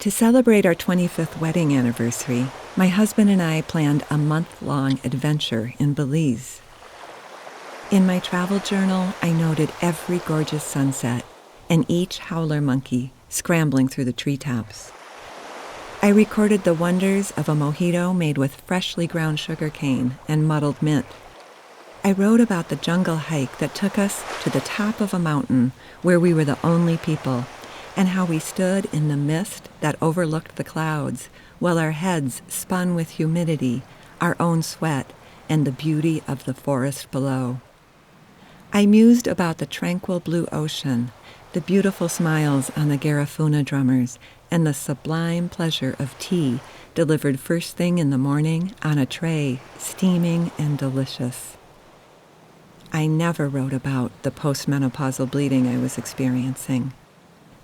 To celebrate our 25th wedding anniversary, my husband and I planned a month-long adventure in Belize. In my travel journal, I noted every gorgeous sunset and each howler monkey scrambling through the treetops. I recorded the wonders of a mojito made with freshly ground sugar cane and muddled mint. I wrote about the jungle hike that took us to the top of a mountain where we were the only people, and how we stood in the mist that overlooked the clouds while our heads spun with humidity, our own sweat, and the beauty of the forest below. I mused about the tranquil blue ocean, the beautiful smiles on the Garifuna drummers, and the sublime pleasure of tea delivered first thing in the morning on a tray, steaming and delicious. I never wrote about the postmenopausal bleeding I was experiencing.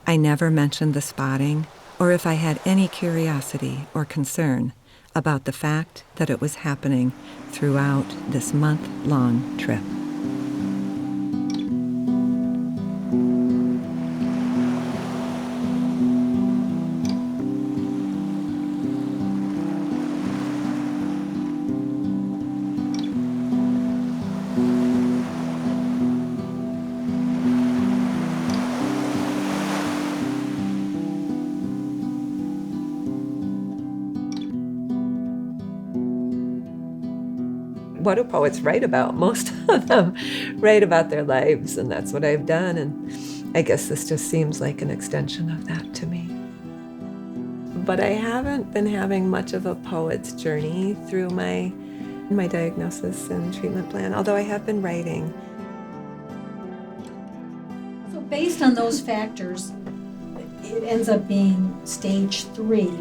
I never mentioned the spotting, or if I had any curiosity or concern about the fact that it was happening throughout this month-long trip. What do poets write about? Most of them write about their lives, and that's what I've done. And I guess this just seems like an extension of that to me. But I haven't been having much of a poet's journey through my diagnosis and treatment plan, although I have been writing. So based on those factors, it ends up being stage 3.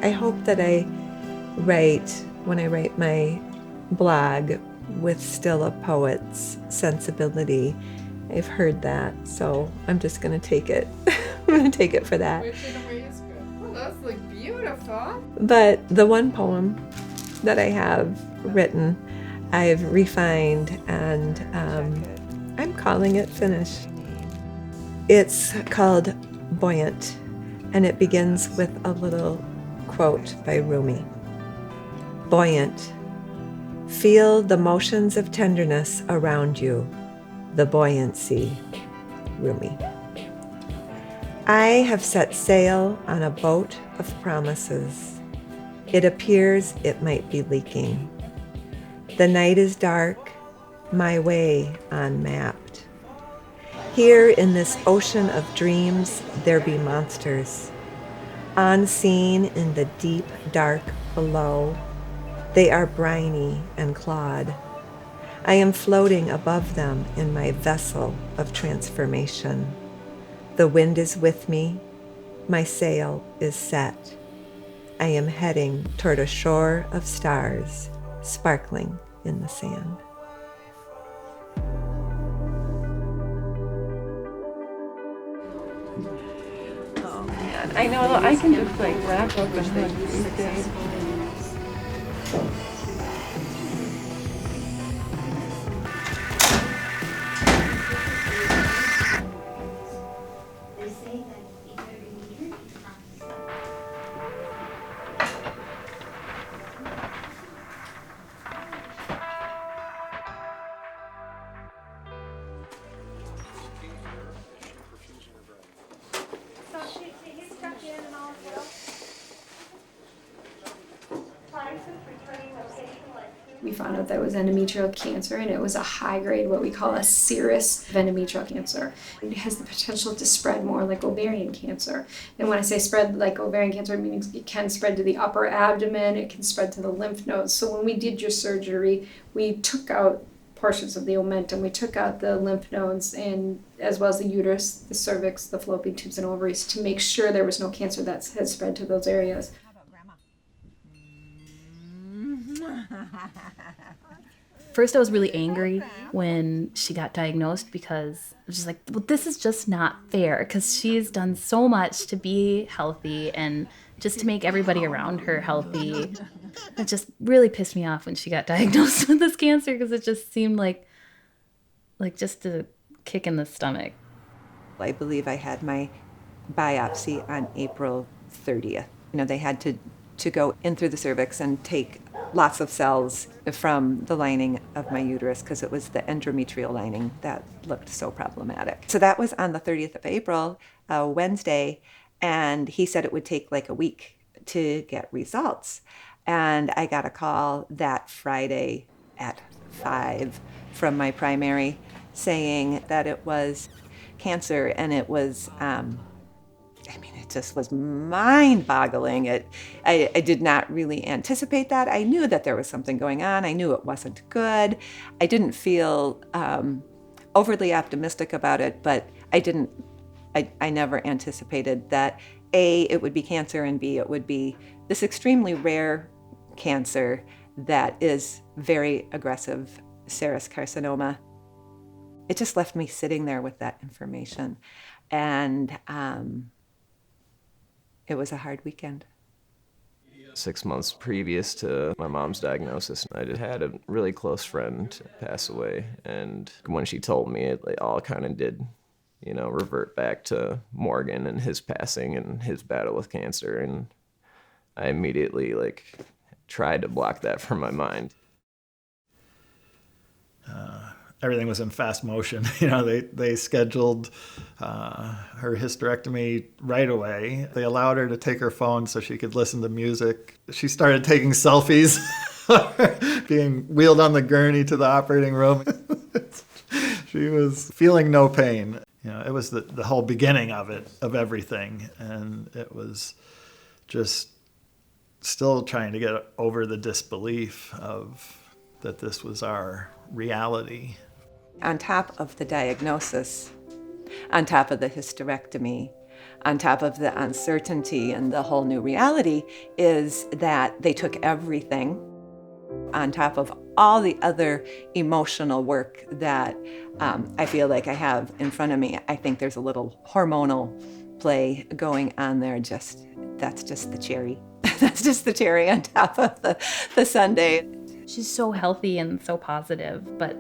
I hope that when I write my blog, with still a poet's sensibility. I've heard that, so I'm just going to take it. I'm going to take it for that. Which in a way is good. Oh, that's like beautiful. But the one poem that I have written, I've refined, and I'm calling it finished. It's called Buoyant, and it begins with a little quote by Rumi. Buoyant. Feel the motions of tenderness around you, the buoyancy. Rumi. I have set sail on a boat of promises. It appears it might be leaking. The night is dark, my way unmapped. Here in this ocean of dreams there be monsters. Unseen in the deep dark below, they are briny and clawed. I am floating above them in my vessel of transformation. The wind is with me, my sail is set. I am heading toward a shore of stars, sparkling in the sand. I know, I can just like wrap up and like these things. We found out that it was endometrial cancer, and it was a high grade, what we call a serous endometrial cancer. It has the potential to spread more like ovarian cancer. And when I say spread like ovarian cancer, it means it can spread to the upper abdomen, it can spread to the lymph nodes. So when we did your surgery, we took out portions of the omentum. We took out the lymph nodes, and as well as the uterus, the cervix, the fallopian tubes, and ovaries to make sure there was no cancer that had spread to those areas. First, I was really angry when she got diagnosed because I was just like, well, this is just not fair, because she's done so much to be healthy and just to make everybody around her healthy. It just really pissed me off when she got diagnosed with this cancer, because it just seemed like like just a kick in the stomach. I believe I had my biopsy on April 30th. They had to go in through the cervix and take lots of cells from the lining of my uterus because it was the endometrial lining that looked so problematic. So that was on the 30th of April, Wednesday, and he said it would take like a week to get results. And I got a call that Friday at 5 from my primary saying that it was cancer, and it was, it just was mind-boggling. I did not really anticipate that. I knew that there was something going on. I knew it wasn't good. I didn't feel overly optimistic about it, but I never anticipated that A, it would be cancer, and B, it would be this extremely rare cancer that is very aggressive, serous carcinoma. It just left me sitting there with that information. And it was a hard weekend. 6 months previous to my mom's diagnosis, I just had a really close friend pass away. And when she told me, it all kind of did, revert back to Morgan and his passing and his battle with cancer. And I immediately tried to block that from my mind. Everything was in fast motion. They scheduled her hysterectomy right away. They allowed her to take her phone so she could listen to music. She started taking selfies, being wheeled on the gurney to the operating room. She was feeling no pain. It was the whole beginning of everything. And it was just still trying to get over the disbelief of that this was our reality. On top of the diagnosis, on top of the hysterectomy, on top of the uncertainty and the whole new reality is that they took everything on top of all the other emotional work that I feel like I have in front of me. I think there's a little hormonal play going on there. That's just the cherry. That's just the cherry on top of the sundae. She's so healthy and so positive, but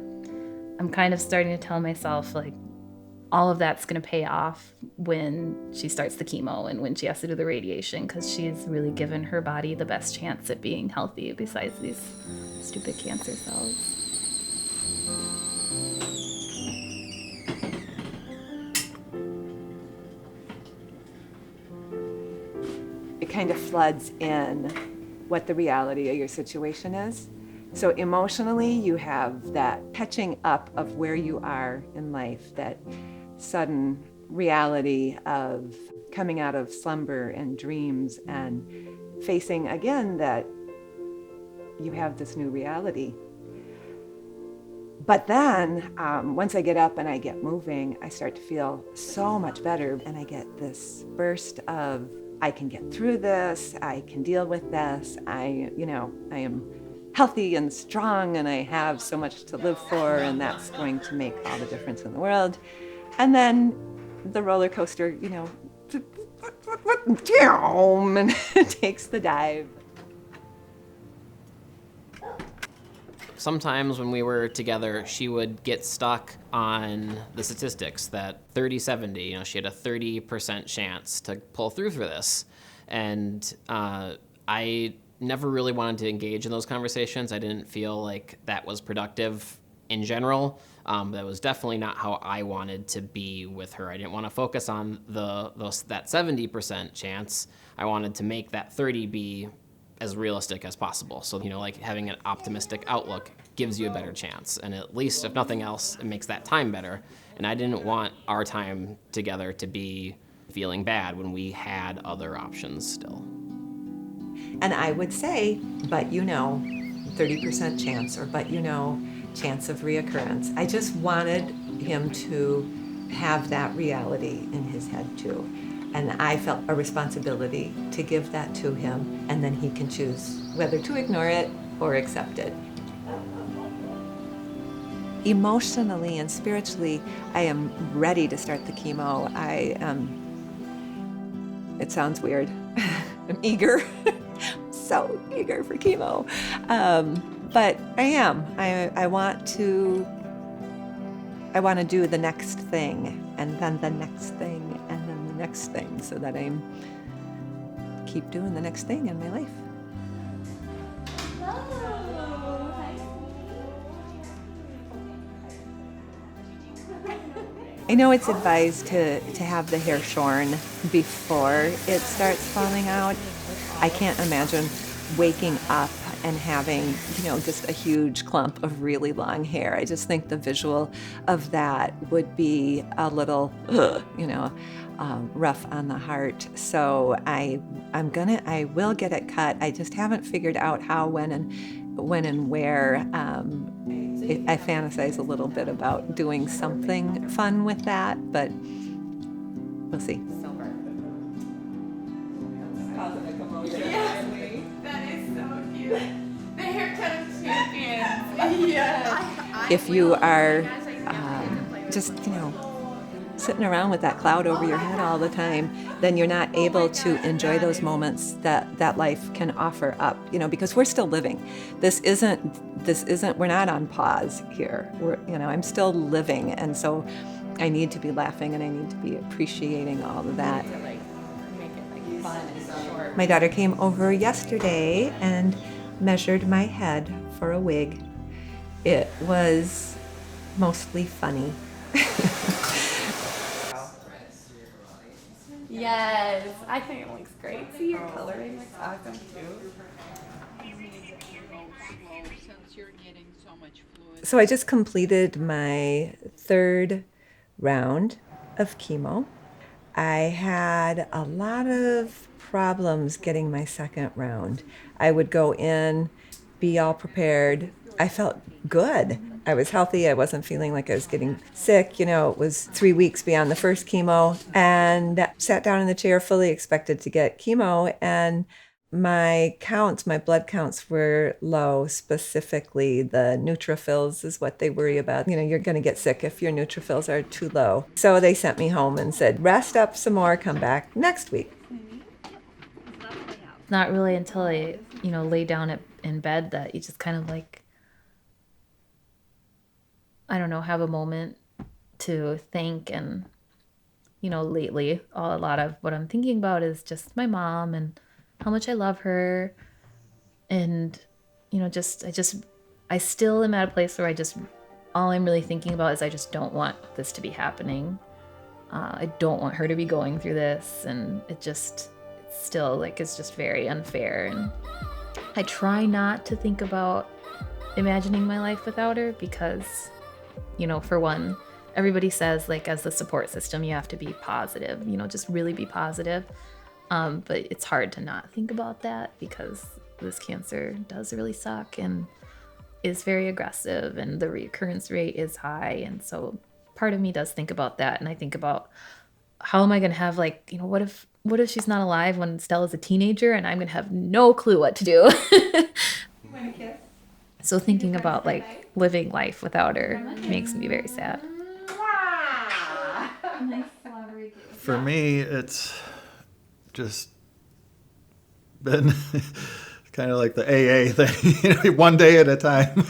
I'm kind of starting to tell myself all of that's going to pay off when she starts the chemo and when she has to do the radiation, because she's really given her body the best chance at being healthy besides these stupid cancer cells. It kind of floods in what the reality of your situation is. So emotionally, you have that catching up of where you are in life, that sudden reality of coming out of slumber and dreams and facing again that you have this new reality. But then once I get up and I get moving, I start to feel so much better, and I get this burst of, I can get through this, I can deal with this, I am healthy and strong, and I have so much to live for, and that's going to make all the difference in the world. And then the roller coaster, and takes the dive. Sometimes when we were together, she would get stuck on the statistics that 30-70, she had a 30% chance to pull through for this. And I never really wanted to engage in those conversations. I didn't feel like that was productive in general. That was definitely not how I wanted to be with her. I didn't want to focus on that 70% chance. I wanted to make that 30 be as realistic as possible. So, having an optimistic outlook gives you a better chance. And at least, if nothing else, it makes that time better. And I didn't want our time together to be feeling bad when we had other options still. And I would say, but 30% chance, or but chance of reoccurrence. I just wanted him to have that reality in his head too. And I felt a responsibility to give that to him, and then he can choose whether to ignore it or accept it. Emotionally and spiritually, I am ready to start the chemo. It sounds weird. I'm eager. So eager for chemo. But I am. I I want to do the next thing, and then the next thing, and then the next thing, so that I keep doing the next thing in my life. I know it's advised to have the hair shorn before it starts falling out. I can't imagine waking up and having, just a huge clump of really long hair. I just think the visual of that would be a little, rough on the heart. So I will get it cut. I just haven't figured out how, when and where. I fantasize a little bit about doing something fun with that, but we'll see. That is so cute. The haircut of champions. Yes. If you are just, sitting around with that cloud over your head all the time, then you're not able to enjoy those moments that life can offer up, because we're still living. This isn't, we're not on pause here. I'm still living. And so I need to be laughing and I need to be appreciating all of that. My daughter came over yesterday and measured my head for a wig. It was mostly funny. Yes, I think it looks great. See, your coloring looks awesome too. So I just completed my 3rd round of chemo. I had a lot of problems getting my 2nd round. I would go in, be all prepared. I felt good. I was healthy. I wasn't feeling like I was getting sick. It was 3 weeks beyond the first chemo, and sat down in the chair fully expected to get chemo. And my blood counts were low, specifically the neutrophils is what they worry about. You're going to get sick if your neutrophils are too low. So they sent me home and said, rest up some more, come back next week. Not really until I, lay down in bed that you just kind of I don't know, have a moment to think. And, lately, a lot of what I'm thinking about is just my mom and how much I love her. And, I still am at a place where all I'm really thinking about is I just don't want this to be happening. I don't want her to be going through this. And it's still it's just very unfair. And I try not to think about imagining my life without her because, for one, everybody says as the support system, you have to be positive, just really be positive. But it's hard to not think about that because this cancer does really suck and is very aggressive and the recurrence rate is high. And so part of me does think about that. And I think about how am I going to have what if she's not alive when Stella's a teenager and I'm going to have no clue what to do. So thinking about living life without her makes me very sad. For me, it's just been kind of like the AA thing, one day at a time.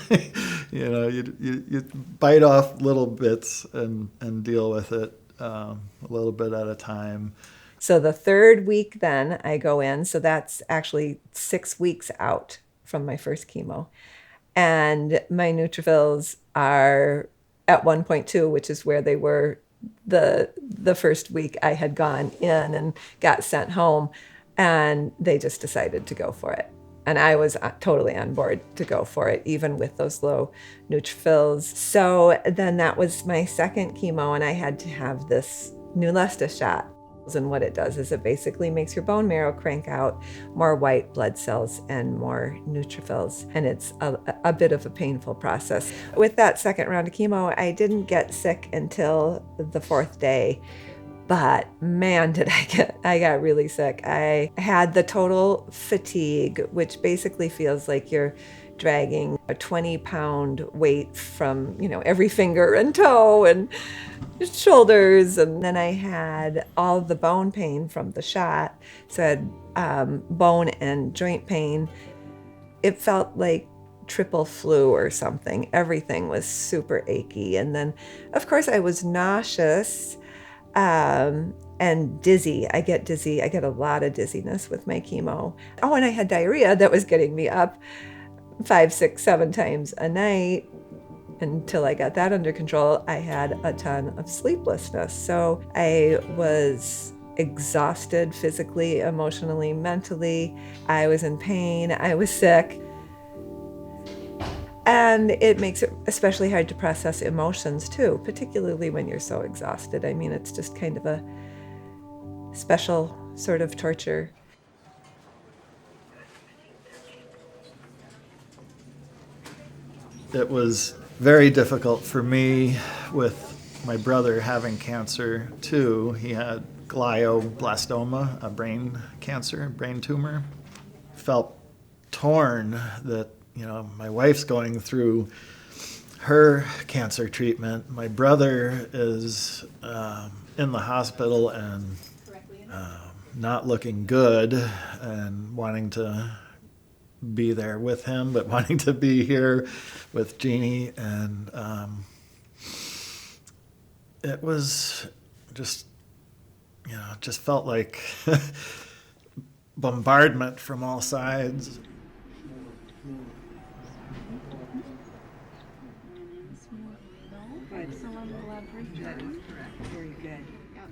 You bite off little bits and deal with it a little bit at a time. So the 3rd week then I go in, so that's actually 6 weeks out from my first chemo. And my neutrophils are at 1.2, which is where they were the first week I had gone in and got sent home. And they just decided to go for it. And I was totally on board to go for it, even with those low neutrophils. So then that was my 2nd chemo, and I had to have this Neulasta shot. And what it does is it basically makes your bone marrow crank out more white blood cells and more neutrophils. And it's a bit of a painful process. With that 2nd round of chemo, I didn't get sick until the 4th day. But man, did I got really sick. I had the total fatigue, which basically feels like you're dragging a 20-pound weight from, every finger and toe and shoulders. And then I had all the bone pain from the shot. So I had bone and joint pain. It felt like triple flu or something. Everything was super achy. And then, of course, I was nauseous and dizzy. I get dizzy. I get a lot of dizziness with my chemo. Oh, and I had diarrhea that was getting me up 5, 6, 7 times a night. Until I got that under control, I had a ton of sleeplessness. So I was exhausted physically, emotionally, mentally. I was in pain. I was sick. And it makes it especially hard to process emotions too, particularly when you're so exhausted. I mean, it's just kind of a special sort of torture. It was very difficult for me with my brother having cancer too. He had glioblastoma, a brain cancer, brain tumor. Felt torn that, my wife's going through her cancer treatment. My brother is in the hospital and not looking good, and wanting to be there with him, but wanting to be here with Jeannie. And it was just, just felt like bombardment from all sides.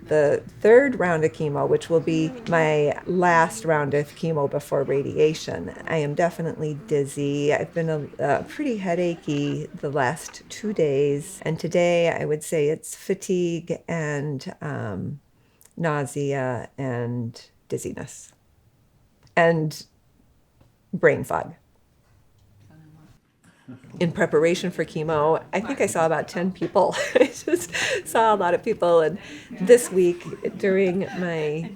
The third round of chemo, which will be my last round of chemo before radiation, I am definitely dizzy. I've been pretty headachy the last 2 days. And today I would say it's fatigue and nausea and dizziness and brain fog. In preparation for chemo, I think I saw about 10 people. I just saw a lot of people. And this week, during my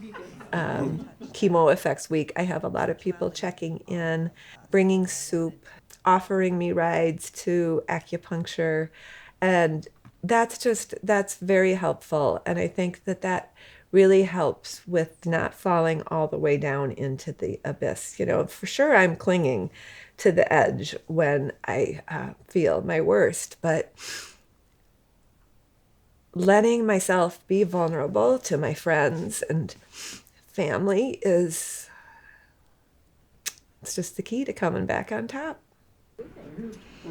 chemo effects week, I have a lot of people checking in, bringing soup, offering me rides to acupuncture. And that's very helpful. And I think that really helps with not falling all the way down into the abyss. For sure I'm clinging to the edge when I feel my worst, but letting myself be vulnerable to my friends and family it's just the key to coming back on top. Well,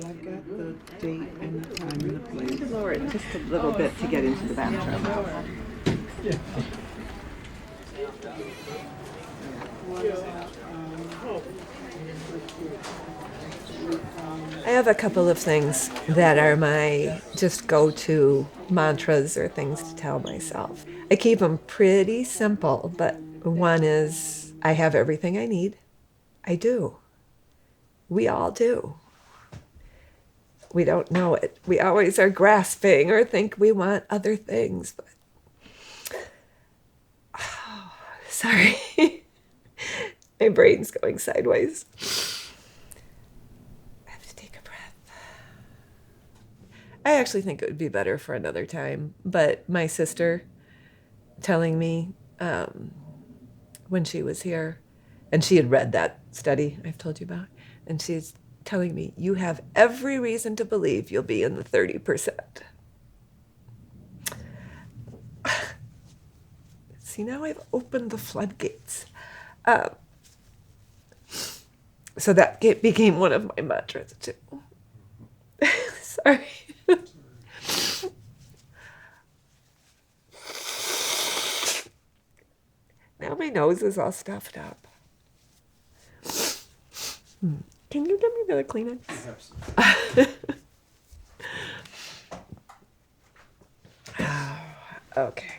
I've got the date and the time and the place. Lower it just a little bit to get into the bathroom. Yeah. I have a couple of things that are my just go-to mantras or things to tell myself. I keep them pretty simple, but one is, I have everything I need. I do. We all do. We don't know it. We always are grasping or think we want other things, but sorry. My brain's going sideways. I have to take a breath. I actually think it would be better for another time, but my sister telling me when she was here, and she had read that study I've told you about, and she's telling me, you have every reason to believe you'll be in the 30%. See, now I've opened the floodgates. So that became one of my mantras too. Sorry. Now my nose is all stuffed up. Can you give me another Kleenex? Okay.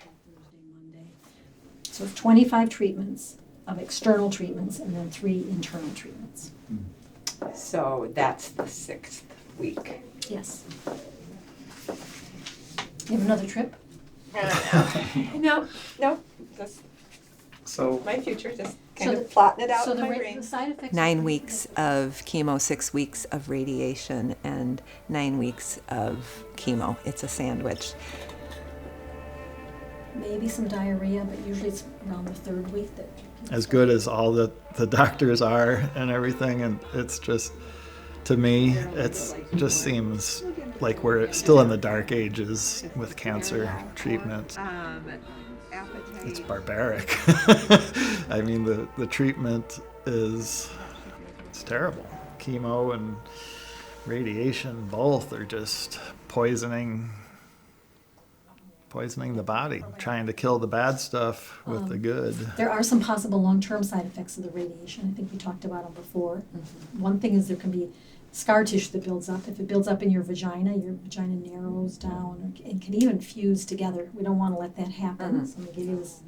So 25 treatments of external treatments and then 3 internal treatments. So that's the 6th week. Yes. You have another trip? No, just So my future, just kind So of plotting it out So in my the brain. side effects. 9 weeks of chemo, 6 weeks of radiation, and 9 weeks of chemo. It's a sandwich. Maybe some diarrhea, but usually it's around the 3rd week that. as good as all the doctors are and everything, and it's just To me, it just seems like we're still in the dark ages with cancer treatment. It's barbaric. I mean, the treatment it's terrible. Chemo and radiation, both are just poisoning the body, trying to kill the bad stuff with the good. There are some possible long-term side effects of the radiation. I think we talked about them before. One thing is there can be scar tissue that builds up. If it builds up in your vagina narrows down and can even fuse together. We don't want to let that happen. So I'm going to give you this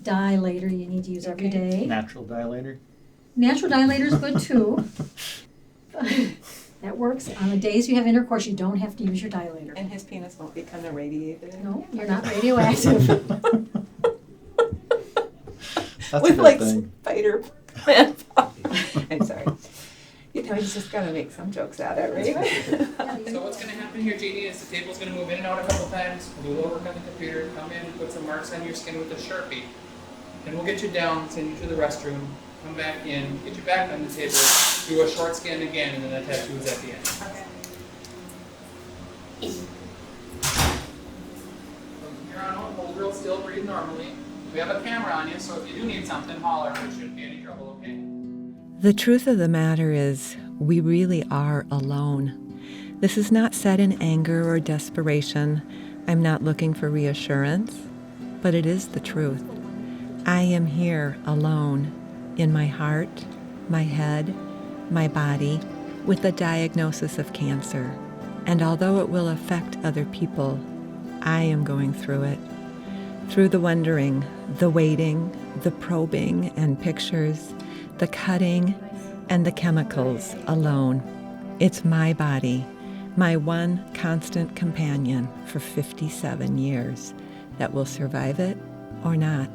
dilator you need to use every day. Natural dilator? Natural dilator is good too. That works. On the days you have intercourse, you don't have to use your dilator. And his penis won't become irradiated? No, you're not radioactive. That's With a good like thing. Spider-Man. I'm sorry. You know, he's just got to make some jokes at it, right? So what's going to happen here, JD, is the table's going to move in and out a couple times. We'll do a little work on the computer, come in, put some marks on your skin with a Sharpie. Then we'll get you down, send you to the restroom, come back in, get you back on the table, do a short scan again, and then the tattoo is at the end. Okay. From here on out, hold real still, breathe normally. We have a camera on you, so if you do need something, holler. There shouldn't be any trouble, okay? The truth of the matter is, we really are alone. This is not said in anger or desperation. I'm not looking for reassurance, but it is the truth. I am here alone, in my heart, my head, my body, with the diagnosis of cancer. And although it will affect other people, I am going through it. Through the wondering, the waiting, the probing and pictures, the cutting, and the chemicals alone. It's my body, my one constant companion for 57 years, that will survive it or not.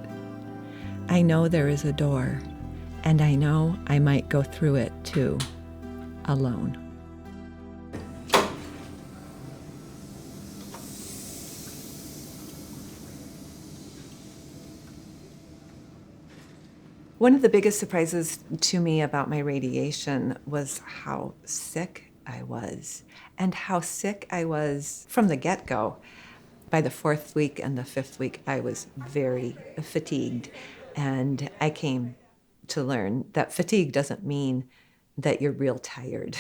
I know there is a door, and I know I might go through it too, alone. One of the biggest surprises to me about my radiation was how sick I was, and how sick I was from the get-go. By the 4th week and the 5th week, I was very fatigued, and I came to learn that fatigue doesn't mean that you're real tired.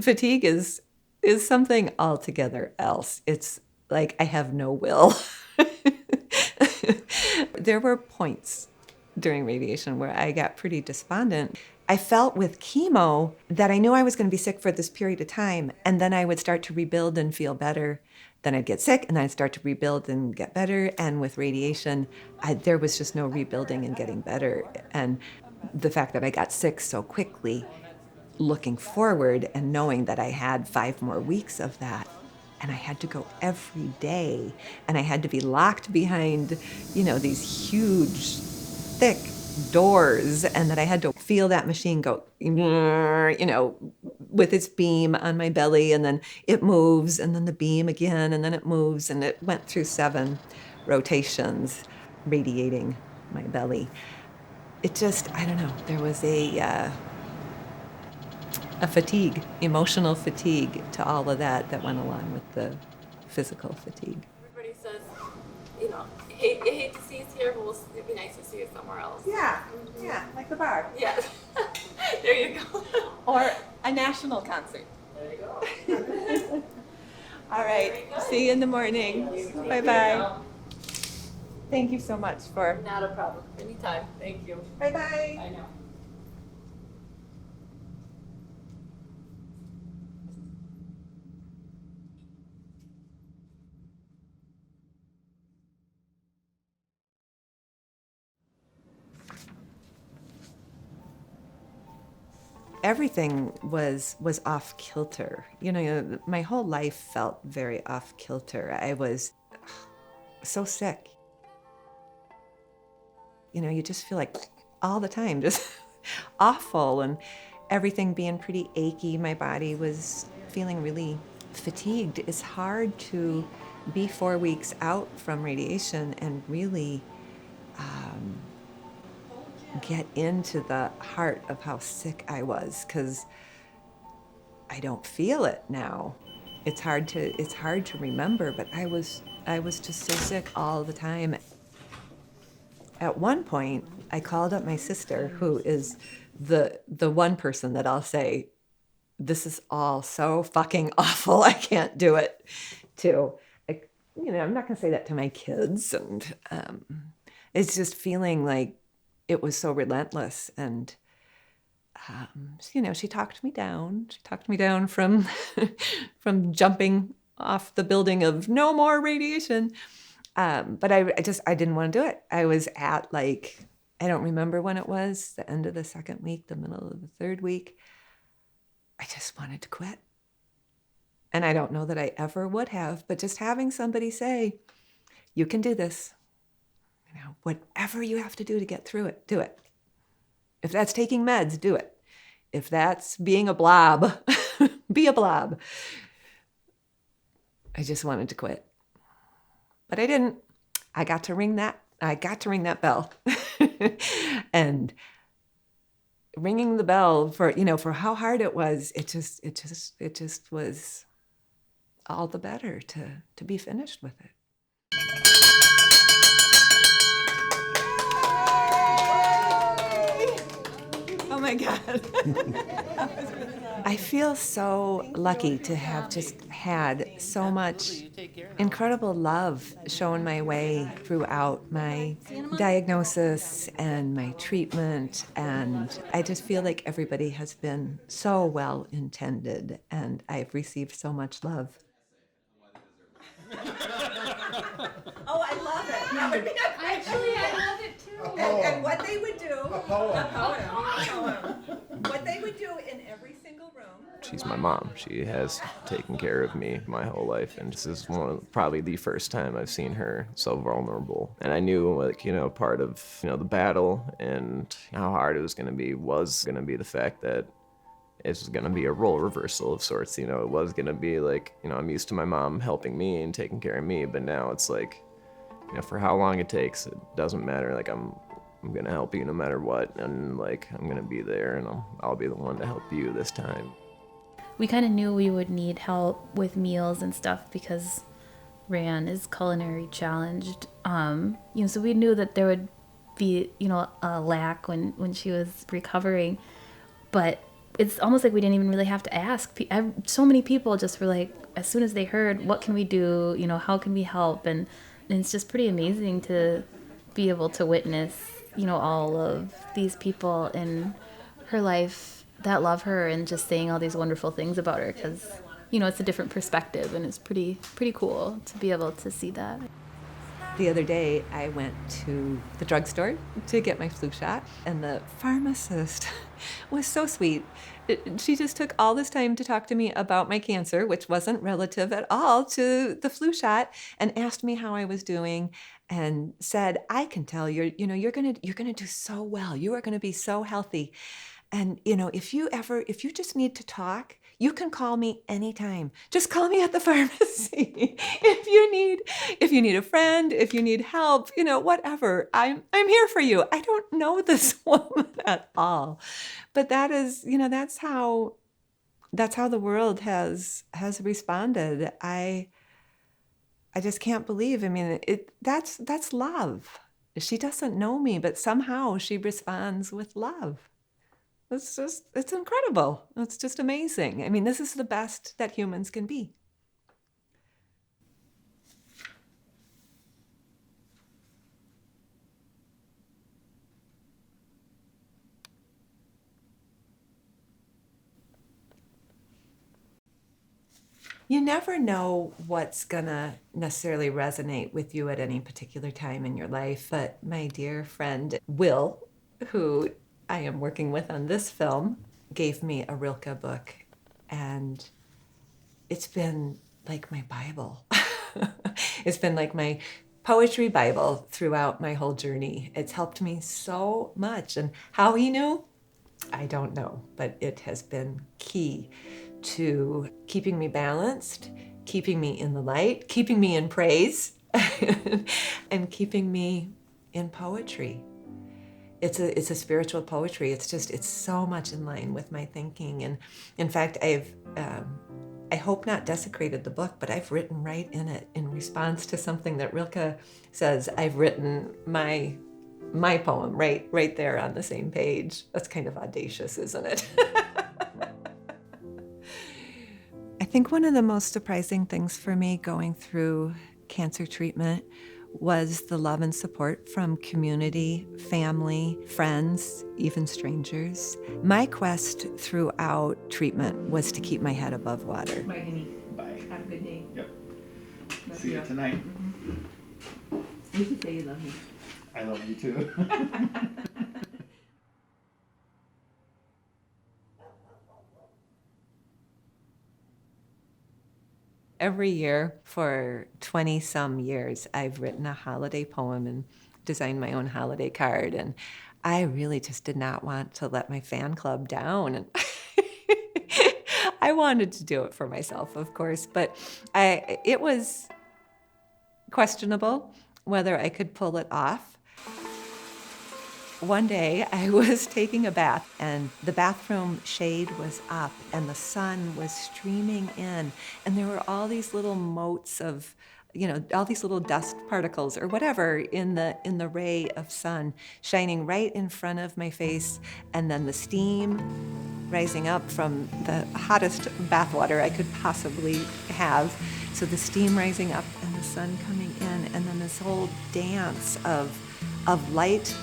Fatigue is something altogether else. It's like I have no will. There were points during radiation where I got pretty despondent. I felt with chemo that I knew I was going to be sick for this period of time, and then I would start to rebuild and feel better. Then I'd get sick, and then I'd start to rebuild and get better. And with radiation, there was just no rebuilding and getting better. And the fact that I got sick so quickly, looking forward and knowing that I had 5 more weeks of that, and I had to go every day, and I had to be locked behind, these huge, thick doors, and that I had to feel that machine go, with its beam on my belly, and then it moves, and then the beam again, and then it moves, and it went through 7 rotations, radiating my belly. It just, I don't know, there was a fatigue, emotional fatigue to all of that went along with the physical fatigue. Everybody says, I hate to see us here, but it'd be nice to see us somewhere else. Yeah, yeah, like the bar. Yeah. There you go. Or a national concert. There you go. All right, see you in the morning. Bye-bye. Thank you so much for... Not a problem. Anytime. Thank you. Bye-bye. I know. Everything was off kilter. My whole life felt very off kilter. I was so sick. You just feel like all the time, just awful, and everything being pretty achy. My body was feeling really fatigued. It's hard to be 4 weeks out from radiation and really get into the heart of how sick I was, because I don't feel it now. It's hard to remember, but I was just so sick all the time. At one point, I called up my sister, who is the one person that I'll say, this is all so fucking awful, I can't do it, to. I'm not gonna say that to my kids, and it's just feeling like it was so relentless. And she talked me down. She talked me down from from jumping off the building of no more radiation. But I didn't want to do it. I was at, like, I don't remember when it was, the end of the second week, the middle of the third week. I just wanted to quit. And I don't know that I ever would have, but just having somebody say, you can do this. Whatever you have to do to get through it, do it. If that's taking meds, do it. If that's being a blob, be a blob. I just wanted to quit. But I didn't. I got to ring that bell. And ringing the bell for how hard it was, it just was all the better to be finished with it. Oh my God. I feel so lucky to have just had so much incredible love shown my way throughout my diagnosis and my treatment. And I just feel like everybody has been so well intended, and I've received so much love. Oh, I love it. That would be Actually, I love it too. And what they would do, a poem. What they would do in every single room. She's my mom. She has taken care of me my whole life, and this is probably the first time I've seen her so vulnerable. And I knew, part of, the battle and how hard it was going to be the fact that it's going to be a role reversal of sorts. It was going to be like, I'm used to my mom helping me and taking care of me, but now it's like, for how long it takes, it doesn't matter. Like, I'm going to help you no matter what, and like, I'm going to be there, and I'll be the one to help you this time. We kind of knew we would need help with meals and stuff because Ran is culinary challenged. So we knew that there would be, a lack when she was recovering, but it's almost like we didn't even really have to ask. So many people just were like, as soon as they heard, what can we do? How can we help? And it's just pretty amazing to be able to witness, all of these people in her life that love her and just saying all these wonderful things about her, because, it's a different perspective, and it's pretty cool to be able to see that. The other day, I went to the drugstore to get my flu shot, and the pharmacist was so sweet. She just took all this time to talk to me about my cancer, which wasn't relative at all to the flu shot, and asked me how I was doing, and said, "I can tell you're gonna do so well. You are gonna be so healthy. And, if you just need to talk, you can call me anytime. Just call me at the pharmacy. If you need a friend, if you need help, whatever, I'm here for you." I don't know this woman at all, but that is, that's how the world has responded. I just can't believe. That's love. She doesn't know me, but somehow she responds with love. It's incredible. It's just amazing. This is the best that humans can be. You never know what's gonna necessarily resonate with you at any particular time in your life, but my dear friend Will, who I am working with on this film, gave me a Rilke book, and it's been like my Bible. It's been like my poetry Bible throughout my whole journey. It's helped me so much, and how he knew, I don't know, but it has been key to keeping me balanced, keeping me in the light, keeping me in praise, and keeping me in poetry. It's a spiritual poetry. It's so much in line with my thinking. And in fact, I hope not desecrated the book, but I've written right in it in response to something that Rilke says. I've written my poem right there on the same page. That's kind of audacious, isn't it? I think one of the most surprising things for me going through cancer treatment was the love and support from community, family, friends, even strangers. My quest throughout treatment was to keep my head above water. Bye, honey. Bye. Have a good day. Yep. Love See you tonight. You should say you love me. I love you too. Every year for 20-some years, I've written a holiday poem and designed my own holiday card. And I really just did not want to let my fan club down. And I wanted to do it for myself, of course, but it was questionable whether I could pull it off. One day I was taking a bath and the bathroom shade was up and the sun was streaming in, and there were all these little motes of, all these little dust particles or whatever in the ray of sun shining right in front of my face, and then the steam rising up from the hottest bath water I could possibly have. So the steam rising up and the sun coming in, and then this whole dance of light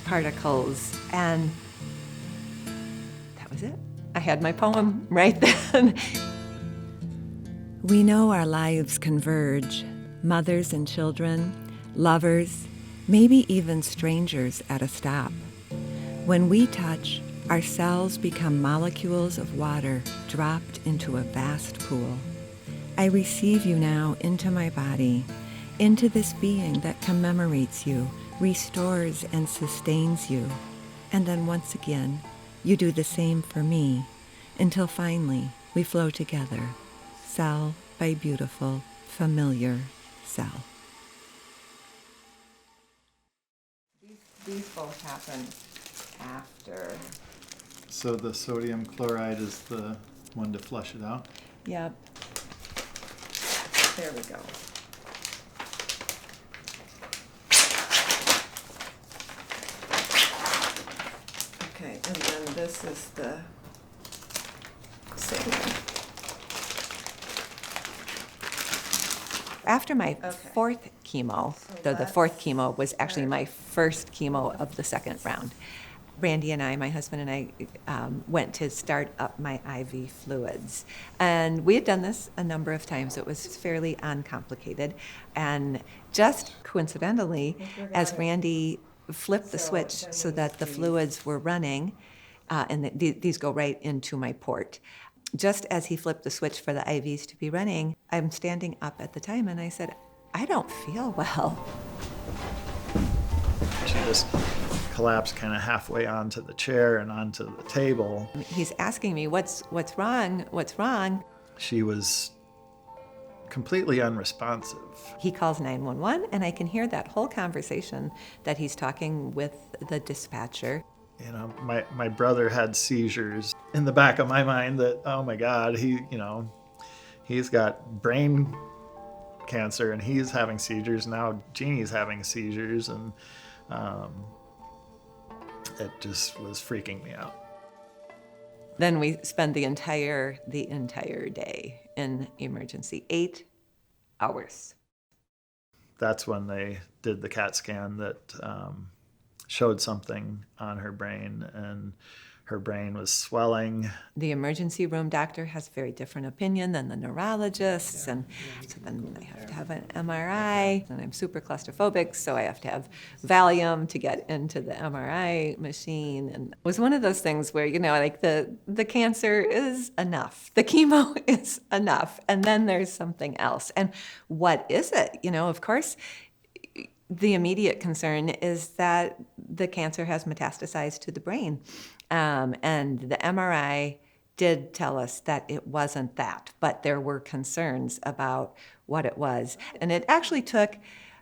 particles, and that was it. I had my poem right then. We know our lives converge, mothers and children, lovers, maybe even strangers at a stop. When we touch, our cells become molecules of water dropped into a vast pool. I receive you now into my body, into this being that commemorates you, restores and sustains you. And then once again, you do the same for me, until finally we flow together, cell by beautiful, familiar cell. These both happen after. So the sodium chloride is the one to flush it out? Yep. There we go. Okay, and then this is the same. After my fourth chemo, the fourth chemo was actually my first chemo of the second round. Randy and I, my husband and I, went to start up my IV fluids. And we had done this a number of times. It was fairly uncomplicated. And just coincidentally, as Randy flipped the switch so that the fluids were running, and these go right into my port. Just as he flipped the switch for the IVs to be running, I'm standing up at the time and I said, I don't feel well. She just collapsed kind of halfway onto the chair and onto the table. He's asking me, what's wrong? What's wrong? She was completely unresponsive. He calls 911 and I can hear that whole conversation that he's talking with the dispatcher. You know, my brother had seizures. In the back of my mind that, oh my God, he's got brain cancer and he's having seizures. Now Jeannie's having seizures, and it just was freaking me out. Then we spend the entire day in emergency, 8 hours. That's when they did the CAT scan that showed something on her brain, and her brain was swelling. The emergency room doctor has a very different opinion than the neurologists, and so then I have to have an MRI, and I'm super claustrophobic, so I have to have Valium to get into the MRI machine. And it was one of those things where, like the cancer is enough, the chemo is enough, and then there's something else. And what is it? Of course, the immediate concern is that the cancer has metastasized to the brain. And the MRI did tell us that it wasn't that, but there were concerns about what it was. And it actually took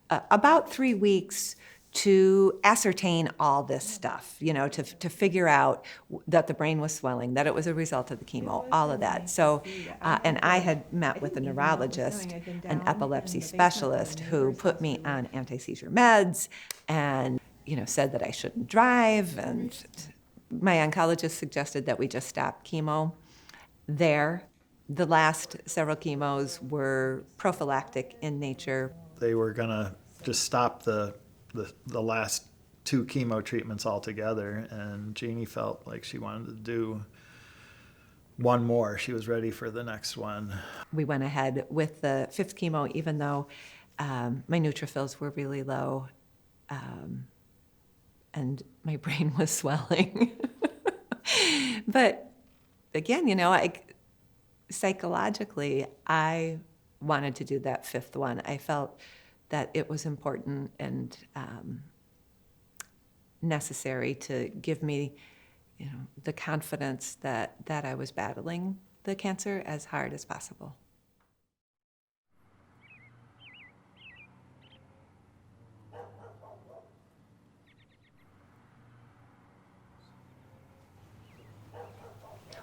about 3 weeks to ascertain all this stuff, to figure out that the brain was swelling, that it was a result of the chemo, all of that. So, and I had met with a neurologist, an epilepsy specialist, who put me on anti-seizure meds and, said that I shouldn't drive. And my oncologist suggested that we just stop chemo there. The last several chemos were prophylactic in nature. They were gonna just stop the last 2 chemo treatments altogether, and Jeannie felt like she wanted to do one more. She was ready for the next one. We went ahead with the 5th chemo, even though my neutrophils were really low, and my brain was swelling. But again, psychologically, I wanted to do that 5th one. I felt that it was important and necessary to give me, the confidence that I was battling the cancer as hard as possible.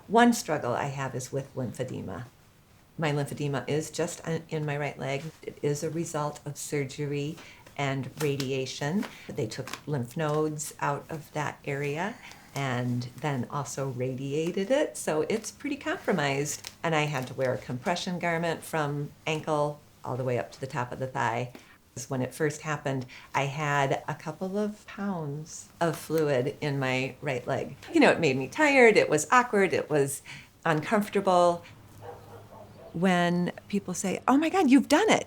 One struggle I have is with lymphedema. My lymphedema is just in my right leg. It is a result of surgery and radiation. They took lymph nodes out of that area and then also radiated it, so it's pretty compromised. And I had to wear a compression garment from ankle all the way up to the top of the thigh. When it first happened, I had a couple of pounds of fluid in my right leg. It made me tired, it was awkward, it was uncomfortable. When people say, "Oh my God, you've done it.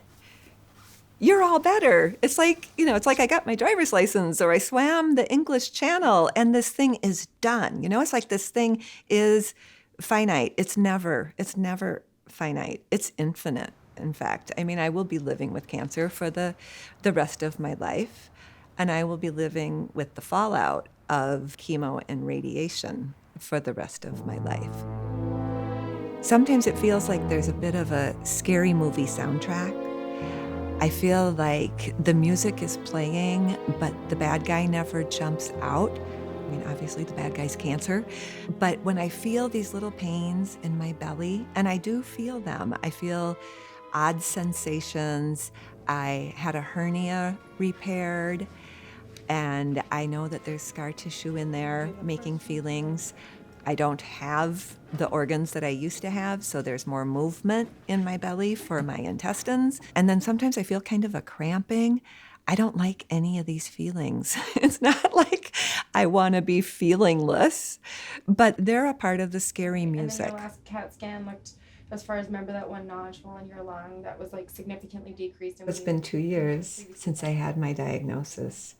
You're all better." It's like, it's like I got my driver's license or I swam the English Channel and this thing is done. It's like this thing is finite. It's never finite. It's infinite. In fact, I will be living with cancer for the rest of my life, and I will be living with the fallout of chemo and radiation for the rest of my life. Sometimes it feels like there's a bit of a scary movie soundtrack. I feel like the music is playing, but the bad guy never jumps out. Obviously the bad guy's cancer. But when I feel these little pains in my belly, and I do feel them, I feel odd sensations. I had a hernia repaired, and I know that there's scar tissue in there making feelings. I don't have the organs that I used to have, so there's more movement in my belly for my intestines. And then sometimes I feel kind of a cramping. I don't like any of these feelings. It's not like I want to be feelingless, but they're a part of the scary music. And then your last CAT scan looked, as far as remember, that one nodule in your lung that was significantly decreased. It's been 2 years since I had my diagnosis.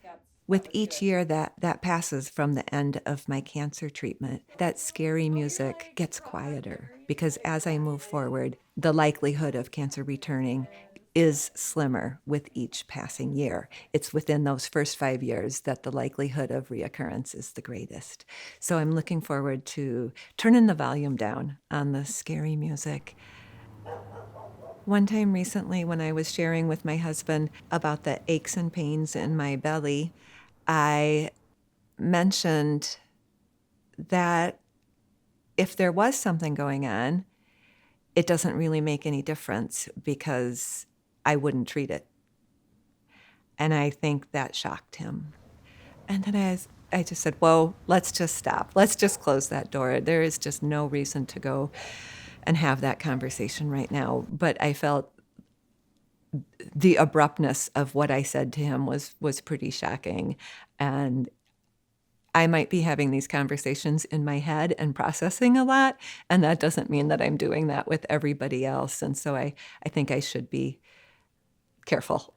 With each year that passes from the end of my cancer treatment, that scary music gets quieter, because as I move forward, the likelihood of cancer returning is slimmer with each passing year. It's within those first 5 years that the likelihood of reoccurrence is the greatest. So I'm looking forward to turning the volume down on the scary music. One time recently, when I was sharing with my husband about the aches and pains in my belly, I mentioned that if there was something going on, it doesn't really make any difference because I wouldn't treat it. And I think that shocked him. And then I just said, "Whoa, let's just stop. Let's just close that door. There is just no reason to go and have that conversation right now." But I felt the abruptness of what I said to him was pretty shocking. And I might be having these conversations in my head and processing a lot, and that doesn't mean that I'm doing that with everybody else. And so I think I should be careful.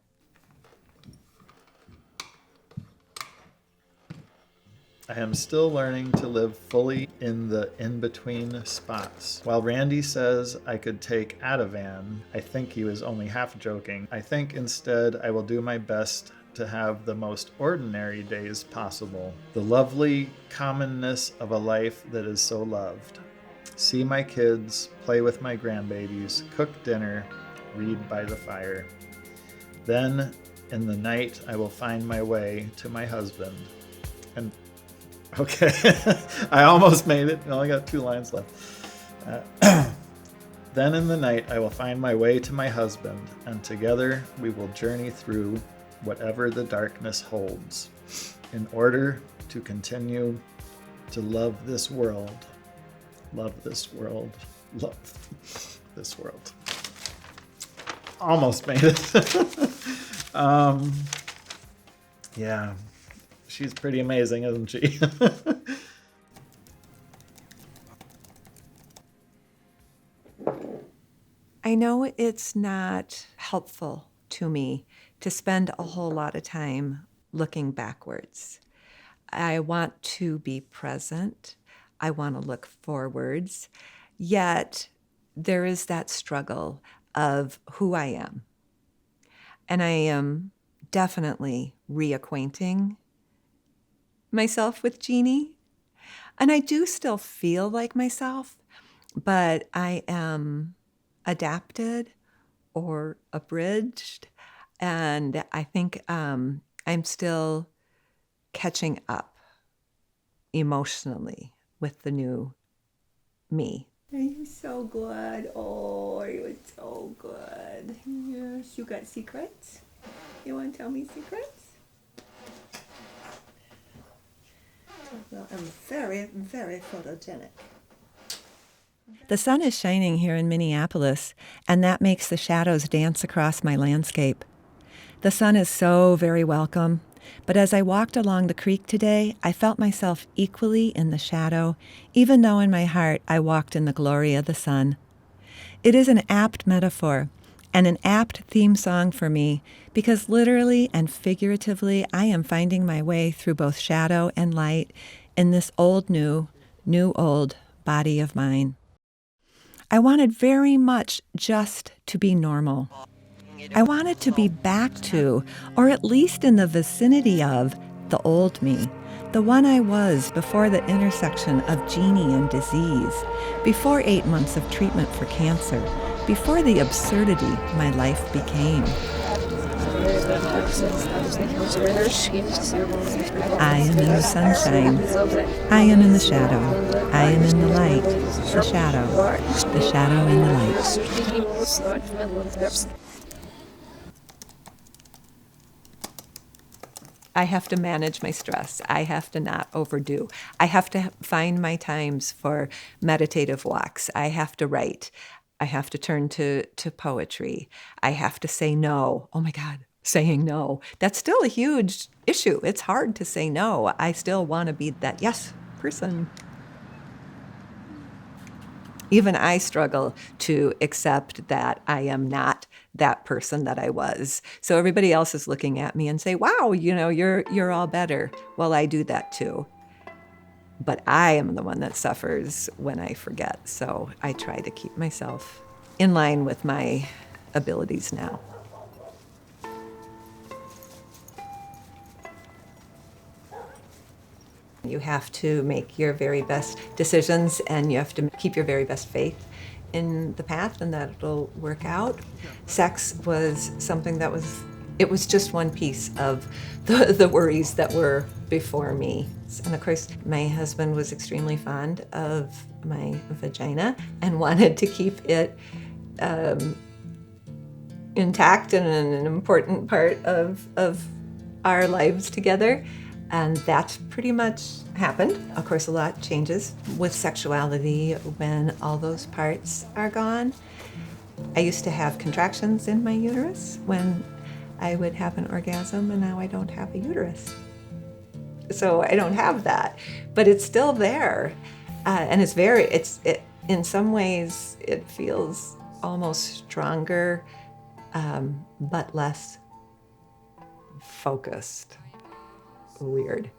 I am still learning to live fully in the in-between spots. While Randy says I could take Ativan, I think he was only half joking. I think instead I will do my best to have the most ordinary days possible. The lovely commonness of a life that is so loved. See my kids, play with my grandbabies, cook dinner, read by the fire. Then In the night, I will find my way to my husband. And okay, I almost made it. I only got 2 lines left. Then in the night, I will find my way to my husband, and together we will journey through whatever the darkness holds, in order to continue to love this world, love this world, love this world. Almost made it. Yeah, she's pretty amazing, isn't she? I know it's not helpful to me to spend a whole lot of time looking backwards. I want to be present. I want to look forwards. Yet there is that struggle of who I am. And I am definitely reacquainting myself with Jeannie. And I do still feel like myself, but I am adapted or abridged. And I think I'm still catching up emotionally with the new me. Are you so good? Oh, you so good. Yes, you got secrets? You want to tell me secrets? Well, I'm very, very photogenic. The sun is shining here in Minneapolis, and that makes the shadows dance across my landscape. The sun is so very welcome, but as I walked along the creek today, I felt myself equally in the shadow, even though in my heart I walked in the glory of the sun. It is an apt metaphor and an apt theme song for me, because literally and figuratively I am finding my way through both shadow and light in this old new old body of mine. I wanted very much just to be normal. I wanted to be back to, or at least in the vicinity of, the old me, the one I was before the intersection of Jeannie and disease, before 8 months of treatment for cancer, before the absurdity my life became. I am in the sunshine. I am in the shadow. I am in the light. The shadow. The shadow and the light. I have to manage my stress. I have to not overdo. I have to find my times for meditative walks. I have to write. I have to turn to poetry. I have to say no. Oh my God, saying no. That's still a huge issue. It's hard to say no. I still want to be that yes person. Even I struggle to accept that I am not that person that I was. So everybody else is looking at me and say, wow, you're all better. Well, I do that too. But I am the one that suffers when I forget. So I try to keep myself in line with my abilities now. You have to make your very best decisions, and you have to keep your very best faith in the path, and that it'll work out. Sex was something that it was just one piece of the worries that were before me. And of course, my husband was extremely fond of my vagina and wanted to keep it intact and an important part of our lives together. And that's pretty much happened. Of course, a lot changes with sexuality when all those parts are gone. I used to have contractions in my uterus when I would have an orgasm, and now I don't have a uterus. So I don't have that, but it's still there. And in some ways, it feels almost stronger, but less focused. Weird,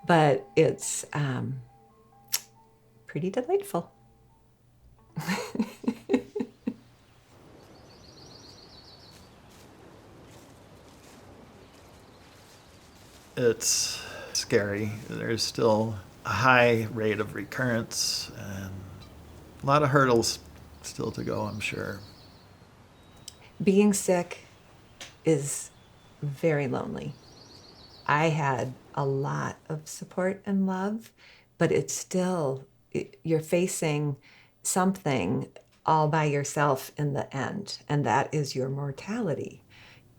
but it's pretty delightful. It's scary. There's still a high rate of recurrence and a lot of hurdles still to go, I'm sure. Being sick is very lonely. I had a lot of support and love, but it's still, you're facing something all by yourself in the end, and that is your mortality.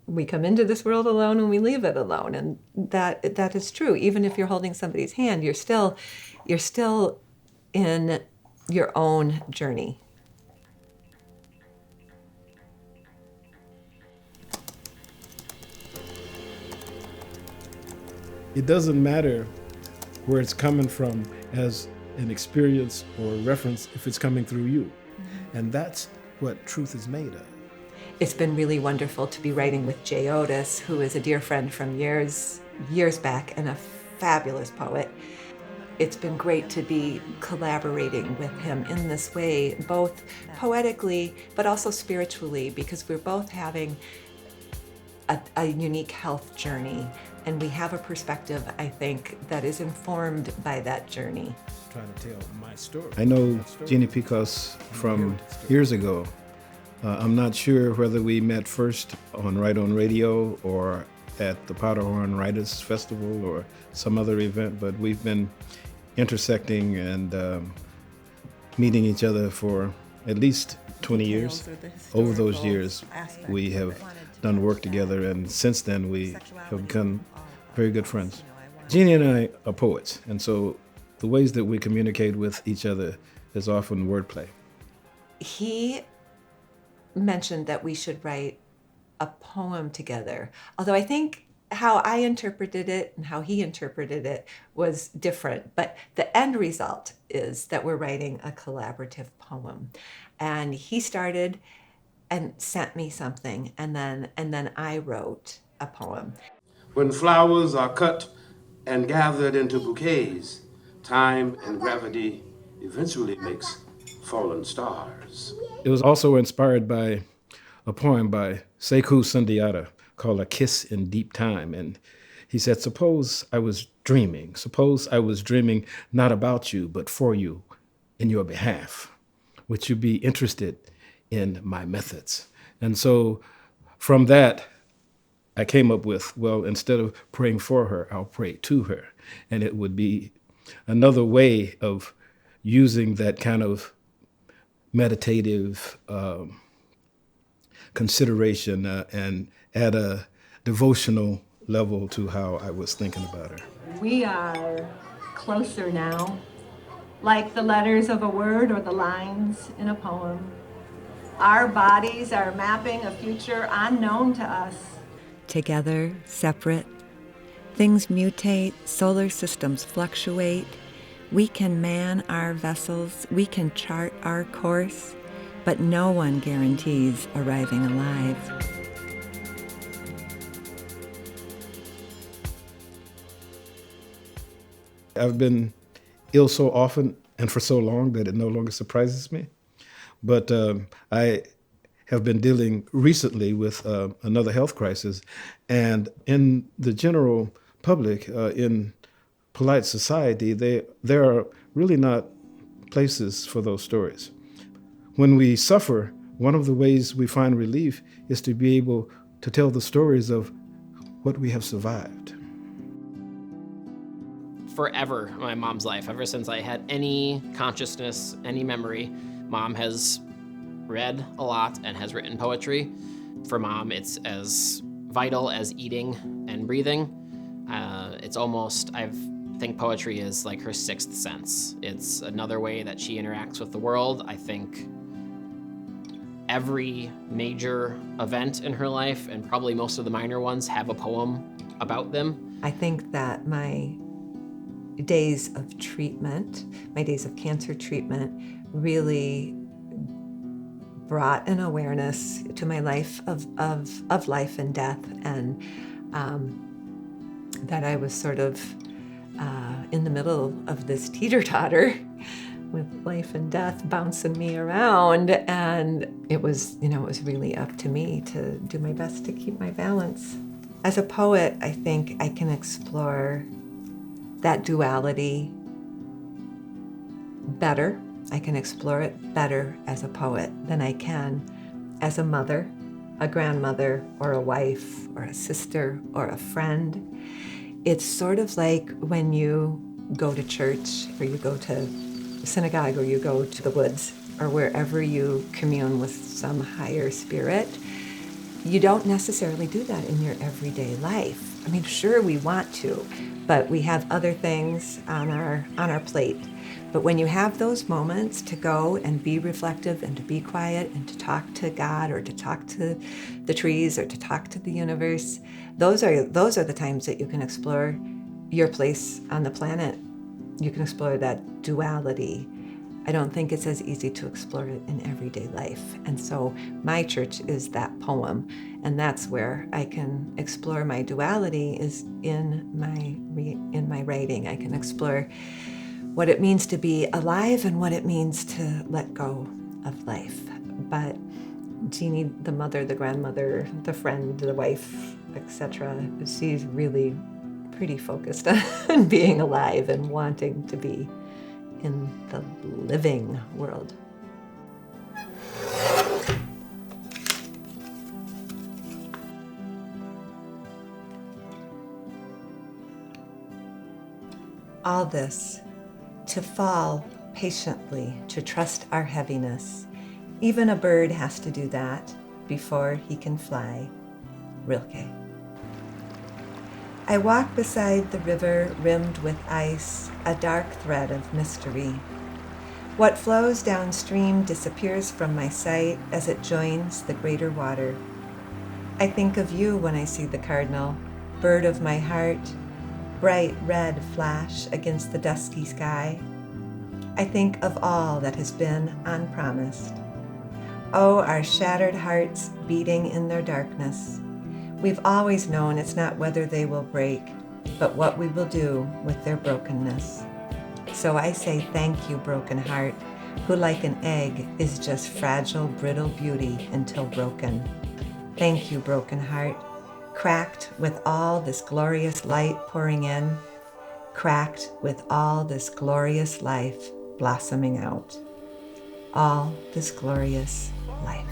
We come into this world alone and we leave it alone, and that is true. Even if you're holding somebody's hand, you're still in your own journey. It doesn't matter where it's coming from as an experience or reference if it's coming through you. And that's what truth is made of. It's been really wonderful to be writing with Jay Otis, who is a dear friend from years back and a fabulous poet. It's been great to be collaborating with him in this way, both poetically but also spiritually, because we're both having a unique health journey, and we have a perspective, I think, that is informed by that journey. Trying to tell my story. I know Jeannie Picos from years ago. I'm not sure whether we met first on Right on Radio or at the Powderhorn Writers Festival or some other event, but we've been intersecting and meeting each other for at least 20 years. Over those years, we have done work together, and since then we have become very good friends. Jeannie and I are poets, and so the ways that we communicate with each other is often wordplay. He mentioned that we should write a poem together, although I think how I interpreted it and how he interpreted it was different, but the end result is that we're writing a collaborative poem. And he started and sent me something, and then I wrote a poem. When flowers are cut and gathered into bouquets, time and gravity eventually makes fallen stars. It was also inspired by a poem by Sekou Sundiata called A Kiss in Deep Time. And he said, suppose I was dreaming not about you, but for you, in your behalf. Would you be interested in my methods? And so from that, I came up with, well, instead of praying for her, I'll pray to her. And it would be another way of using that kind of meditative consideration and add a devotional level to how I was thinking about her. We are closer now, like the letters of a word or the lines in a poem. Our bodies are mapping a future unknown to us. Together, separate, things mutate, solar systems fluctuate. We can man our vessels, we can chart our course, but no one guarantees arriving alive. I've been ill so often and for so long that it no longer surprises me. But I have been dealing recently with another health crisis. And in the general public, in polite society, there are really not places for those stories. When we suffer, one of the ways we find relief is to be able to tell the stories of what we have survived. Forever in my mom's life, ever since I had any consciousness, any memory, Mom has read a lot and has written poetry. For Mom, it's as vital as eating and breathing. It's almost, I think poetry is like her sixth sense. It's another way that she interacts with the world. I think every major event in her life, and probably most of the minor ones, have a poem about them. I think that my days of treatment, my days of cancer treatment, really brought an awareness to my life of life and death, and that I was sort of in the middle of this teeter-totter with life and death bouncing me around, and it was really up to me to do my best to keep my balance. As a poet, I think I can explore that duality better. I can explore it better as a poet than I can as a mother a grandmother or a wife or a sister or a friend. It's sort of like when you go to church or you go to synagogue or you go to the woods or wherever you commune with some higher spirit. You don't necessarily do that in your everyday life. I mean, sure, we want to, but we have other things on our plate. But when you have those moments to go and be reflective and to be quiet and to talk to God or to talk to the trees or to talk to the universe, those are the times that you can explore your place on the planet. You can explore that duality. I don't think it's as easy to explore it in everyday life. And so my church is that poem, and that's where I can explore my duality is in my writing. I can explore what it means to be alive and what it means to let go of life. But Jeannie, the mother, the grandmother, the friend, the wife, etc., she's really pretty focused on being alive and wanting to be in the living world. All this, to fall patiently, to trust our heaviness. Even a bird has to do that before he can fly. Rilke. I walk beside the river rimmed with ice, a dark thread of mystery. What flows downstream disappears from my sight as it joins the greater water. I think of you when I see the cardinal, bird of my heart, bright red flash against the dusky sky. I think of all that has been unpromised. Oh, our shattered hearts beating in their darkness. We've always known it's not whether they will break, but what we will do with their brokenness. So I say thank you, broken heart, who like an egg is just fragile, brittle beauty until broken. Thank you, broken heart, cracked with all this glorious light pouring in, cracked with all this glorious life blossoming out. All this glorious life.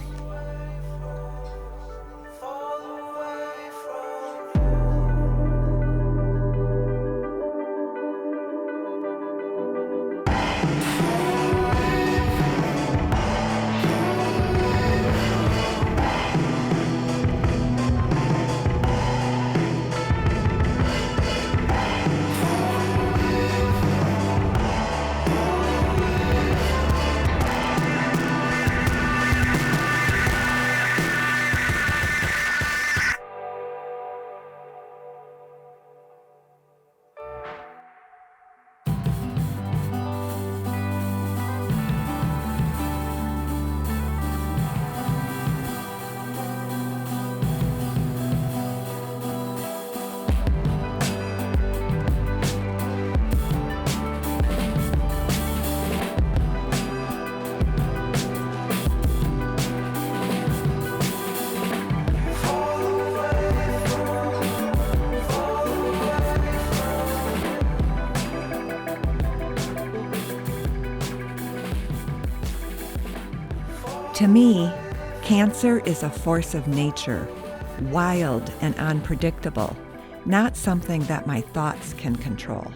To me, cancer is a force of nature, wild and unpredictable, not something that my thoughts can control.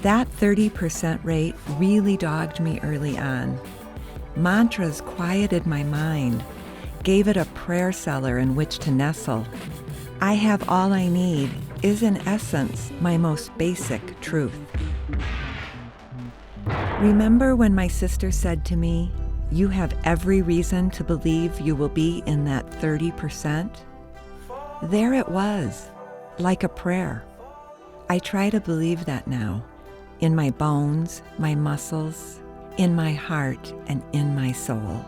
That 30% rate really dogged me early on. Mantras quieted my mind, gave it a prayer cellar in which to nestle. I have all I need is in essence my most basic truth. Remember when my sister said to me, "You have every reason to believe you will be in that 30%. There it was, like a prayer. I try to believe that now, in my bones, my muscles, in my heart, and in my soul.